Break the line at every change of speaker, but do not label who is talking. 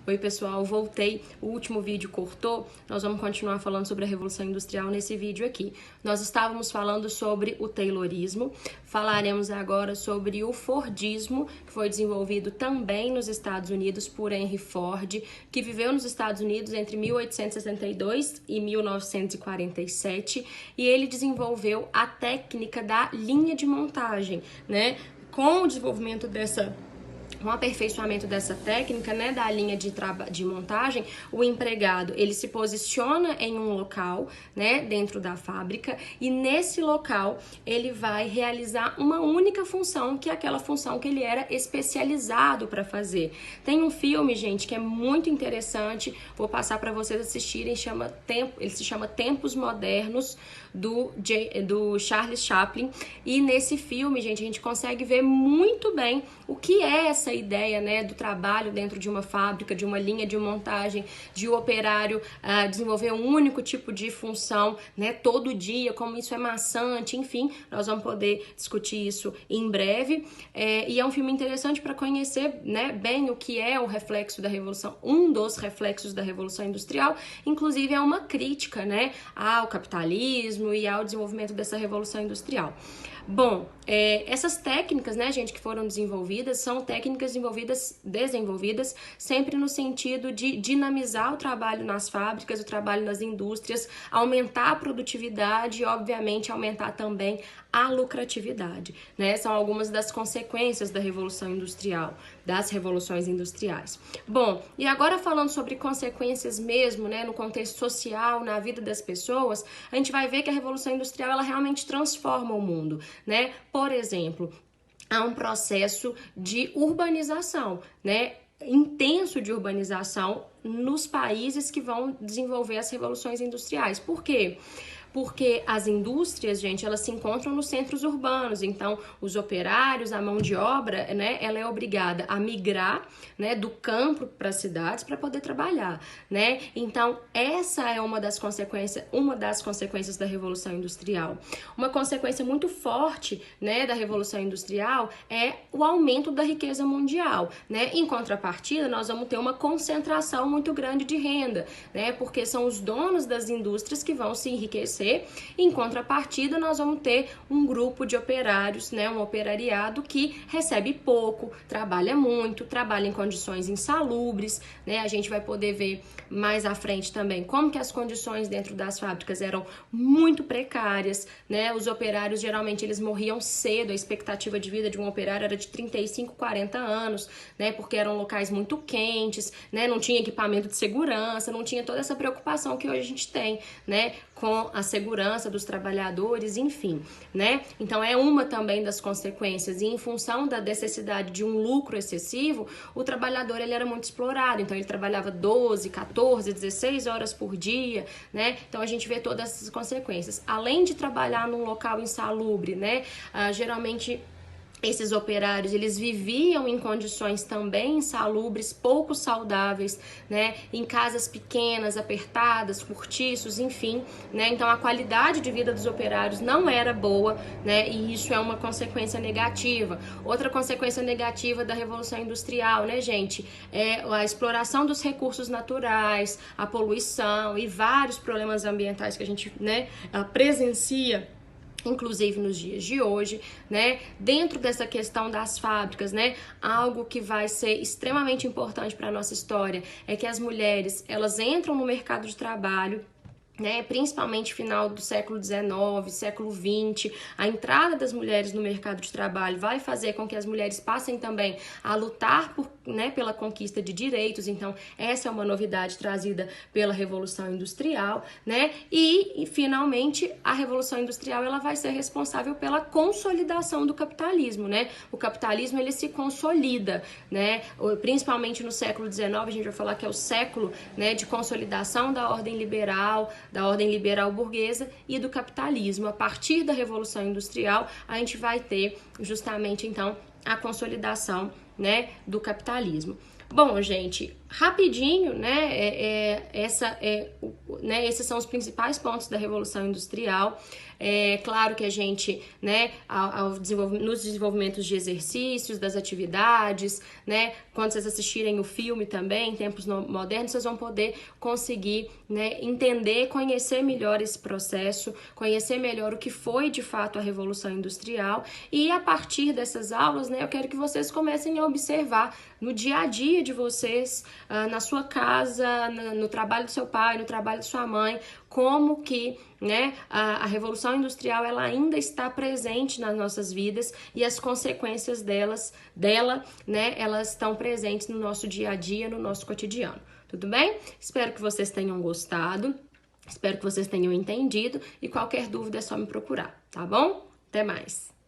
Oi pessoal, voltei, o último vídeo cortou, nós vamos continuar falando sobre a Revolução Industrial nesse vídeo aqui. Nós estávamos falando sobre o Taylorismo, falaremos agora sobre o Fordismo, que foi desenvolvido também nos Estados Unidos por Henry Ford, que viveu nos Estados Unidos entre 1862 e 1947, e ele desenvolveu a técnica da linha de montagem, né? Com o desenvolvimento com o aperfeiçoamento dessa técnica, né, da linha de montagem, o empregado, ele se posiciona em um local, né, dentro da fábrica, e nesse local ele vai realizar uma única função, que é aquela função que ele era especializado para fazer. Tem um filme, gente, que é muito interessante, vou passar para vocês assistirem, ele se chama Tempos Modernos, do Charles Chaplin, e nesse filme, gente, a gente consegue ver muito bem o que é essa ideia, né, do trabalho dentro de uma fábrica, de uma linha de montagem, de o operário desenvolver um único tipo de função, né, todo dia, como isso é maçante, enfim, nós vamos poder discutir isso em breve, e é um filme interessante para conhecer, né, bem o que é o reflexo da Revolução, um dos reflexos da Revolução Industrial, inclusive é uma crítica, né, ao capitalismo e ao desenvolvimento dessa Revolução Industrial. Bom, essas técnicas, né, gente, que foram desenvolvidas, são técnicas desenvolvidas sempre no sentido de dinamizar o trabalho nas fábricas, o trabalho nas indústrias, aumentar a produtividade e, obviamente, aumentar também a lucratividade, né? São algumas das consequências da Revolução Industrial, das revoluções industriais. Bom, e agora falando sobre consequências mesmo, né, no contexto social, na vida das pessoas, a gente vai ver que a Revolução Industrial, ela realmente transforma o mundo, né? Por exemplo, há um processo de urbanização, né, intenso de urbanização nos países que vão desenvolver as revoluções industriais. Por quê? Porque as indústrias, gente, elas se encontram nos centros urbanos, então os operários, a mão de obra, né, ela é obrigada a migrar, né, do campo para as cidades para poder trabalhar, né? Então essa é uma das consequências da Revolução Industrial. Uma consequência muito forte, né, da Revolução Industrial é o aumento da riqueza mundial, né? Em contrapartida, nós vamos ter uma concentração muito grande de renda, né? Porque são os donos das indústrias que vão se enriquecer. Em contrapartida, nós vamos ter um grupo de operários, né, um operariado que recebe pouco, trabalha muito, trabalha em condições insalubres, né? A gente vai poder ver mais à frente também como que as condições dentro das fábricas eram muito precárias, né? Os operários, geralmente, eles morriam cedo, a expectativa de vida de um operário era de 35, 40 anos, né? Porque eram locais muito quentes, né? Não tinha equipamento de segurança, não tinha toda essa preocupação que hoje a gente tem, né, com a segurança dos trabalhadores, enfim, né? Então é uma também das consequências, e em função da necessidade de um lucro excessivo, o trabalhador, ele era muito explorado, então ele trabalhava 12, 14, 16 horas por dia, né? Então a gente vê todas essas consequências. Além de trabalhar num local insalubre, né, geralmente esses operários, eles viviam em condições também insalubres, pouco saudáveis, né, em casas pequenas, apertadas, cortiços, enfim, né, então a qualidade de vida dos operários não era boa, né, e isso é uma consequência negativa. Outra consequência negativa da Revolução Industrial, né, gente, é a exploração dos recursos naturais, a poluição e vários problemas ambientais que a gente, né, presencia, inclusive nos dias de hoje, né? Dentro dessa questão das fábricas, né? Algo que vai ser extremamente importante para a nossa história é que as mulheres, elas entram no mercado de trabalho, né, principalmente final do século XIX, século XX, a entrada das mulheres no mercado de trabalho vai fazer com que as mulheres passem também a lutar né, pela conquista de direitos. Então essa é uma novidade trazida pela Revolução Industrial, né? E finalmente a Revolução Industrial, ela vai ser responsável pela consolidação do capitalismo, né? O capitalismo, ele se consolida, né? Principalmente no século XIX, a gente vai falar que é o século, né, de consolidação da ordem liberal burguesa e do capitalismo. A partir da Revolução Industrial, a gente vai ter justamente, então, a consolidação, né, do capitalismo. Bom, gente, rapidinho, né, né, esses são os principais pontos da Revolução Industrial. É claro que a gente, né, nos desenvolvimentos de exercícios, das atividades, né, quando vocês assistirem o filme também, em tempos modernos, vocês vão poder conseguir, né, entender, conhecer melhor esse processo, conhecer melhor o que foi de fato a Revolução Industrial, e a partir dessas aulas, né, eu quero que vocês comecem a observar no dia a dia de vocês, na sua casa, no trabalho do seu pai, no trabalho de sua mãe, como que, né, a Revolução Industrial ela ainda está presente nas nossas vidas e as consequências dela, né, elas estão presentes no nosso dia a dia, no nosso cotidiano. Tudo bem? Espero que vocês tenham gostado, espero que vocês tenham entendido e qualquer dúvida é só me procurar, tá bom? Até mais!